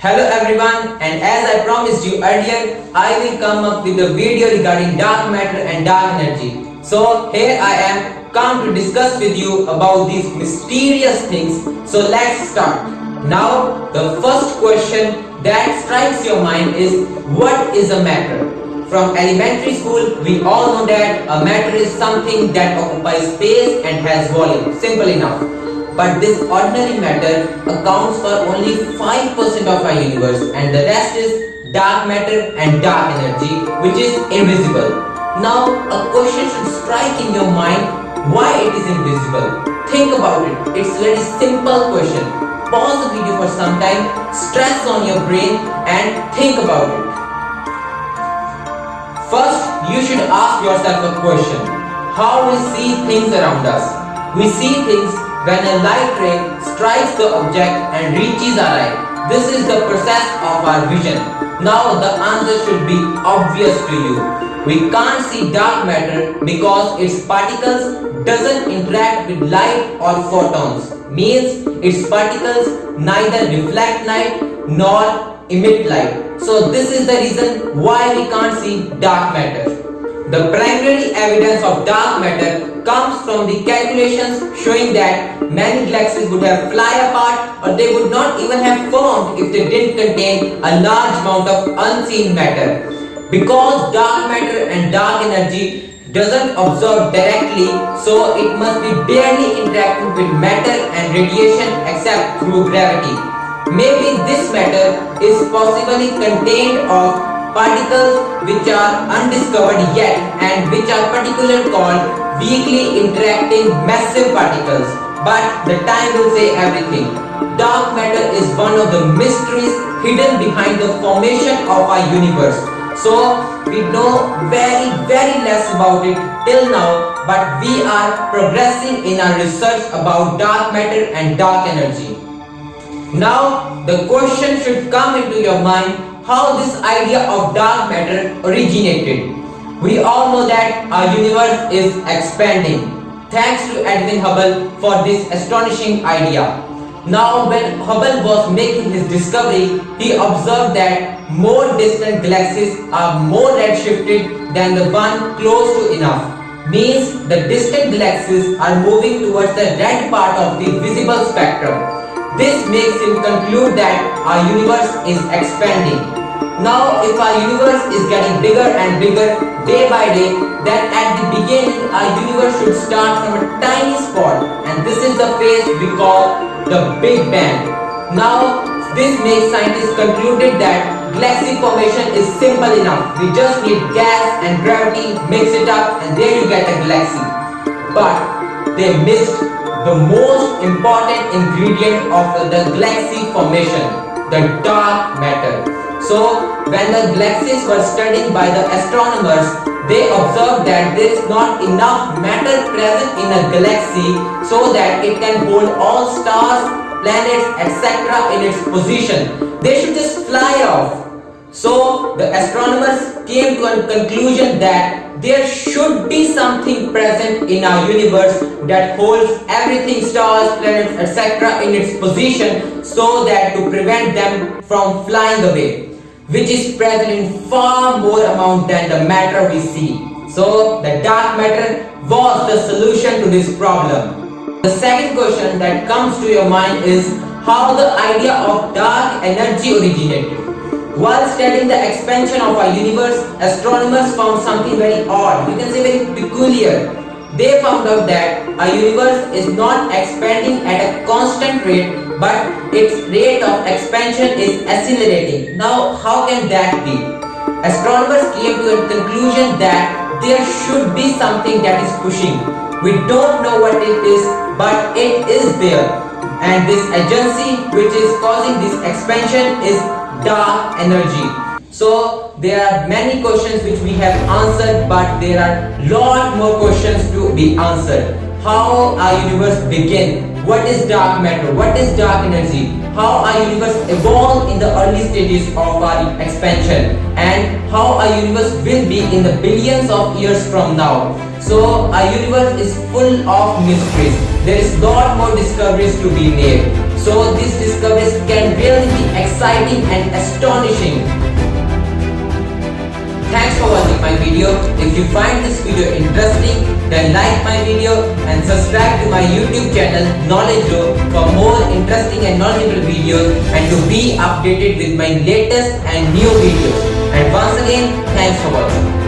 Hello everyone, and as I promised you earlier, I will come up with a video regarding dark matter and dark energy. So here I am come to discuss with you about these mysterious things. So let's start. Now the first question that strikes your mind is, what is a matter? From elementary school, we all know that a matter is something that occupies space and has volume. Simple enough. But this ordinary matter accounts for only 5% of our universe, and the rest is dark matter and dark energy, which is invisible. Now, a question should strike in your mind, why it is invisible? Think about it. It's a very simple question. Pause the video for some time, stress on your brain and think about it. First, you should ask yourself a question. How we see things around us? We see things when a light ray strikes the object and reaches our eye. This is the process of our vision. Now the answer should be obvious to you. We can't see dark matter because its particles doesn't interact with light or photons. Means its particles neither reflect light nor emit light. So this is the reason why we can't see dark matter. The primary evidence of dark matter comes from the calculations showing that many galaxies would have fly apart, or they would not even have formed if they didn't contain a large amount of unseen matter. Because dark matter and dark energy doesn't absorb directly, so it must be barely interacting with matter and radiation except through gravity. Maybe this matter is possibly contained of particles which are undiscovered yet and which are particularly called weakly interacting massive particles. But the time will say everything. Dark matter is one of the mysteries hidden behind the formation of our universe. So we know very less about it till now, but we are progressing in our research about dark matter and dark energy. Now the question should come into your mind, how this idea of dark matter originated. We all know that our universe is expanding. Thanks to Edwin Hubble for this astonishing idea. Now when Hubble was making his discovery, he observed that more distant galaxies are more redshifted than the one close to enough. Means the distant galaxies are moving towards the red part of the visible spectrum. This makes him conclude that our universe is expanding. Now, if our universe is getting bigger and bigger day by day, then at the beginning our universe should start from a tiny spot, and this is the phase we call the Big Bang. Now, this makes scientists concluded that galaxy formation is simple enough. We just need gas and gravity, mix it up, and there you get a galaxy. But they missed the most important ingredient of the galaxy formation, the dark matter. So when the galaxies were studied by the astronomers, they observed that there is not enough matter present in a galaxy so that it can hold all stars, planets, etc. in its position. They should just fly off. So the astronomers came to a conclusion that there should be something present in our universe that holds everything, stars, planets, etc. in its position, so that to prevent them from flying away, which is present in far more amount than the matter we see. So the dark matter was the solution to this problem. The second question that comes to your mind is how the idea of dark energy originated. While studying the expansion of our universe, astronomers found something very odd, you can say very peculiar. They found out that our universe is not expanding at a constant rate, but its rate of expansion is accelerating. Now, how can that be? Astronomers came to a conclusion that there should be something that is pushing. We don't know what it is, but it is there. And this agency which is causing this expansion is dark energy. So there are many questions which we have answered, but there are lot more questions to be answered. How our universe began? What is dark matter? What is dark energy? How our universe evolved in the early stages of our expansion, and how our universe will be in the billions of years from now. So our universe is full of mysteries. there is lot more discoveries to be made. So these discoveries can really be exciting and astonishing. Thanks for watching my video. If you find this video interesting, then like my video and subscribe to my YouTube channel Knowledge Grow for more interesting and knowledgeable videos and to be updated with my latest and new videos. And once again, thanks for watching.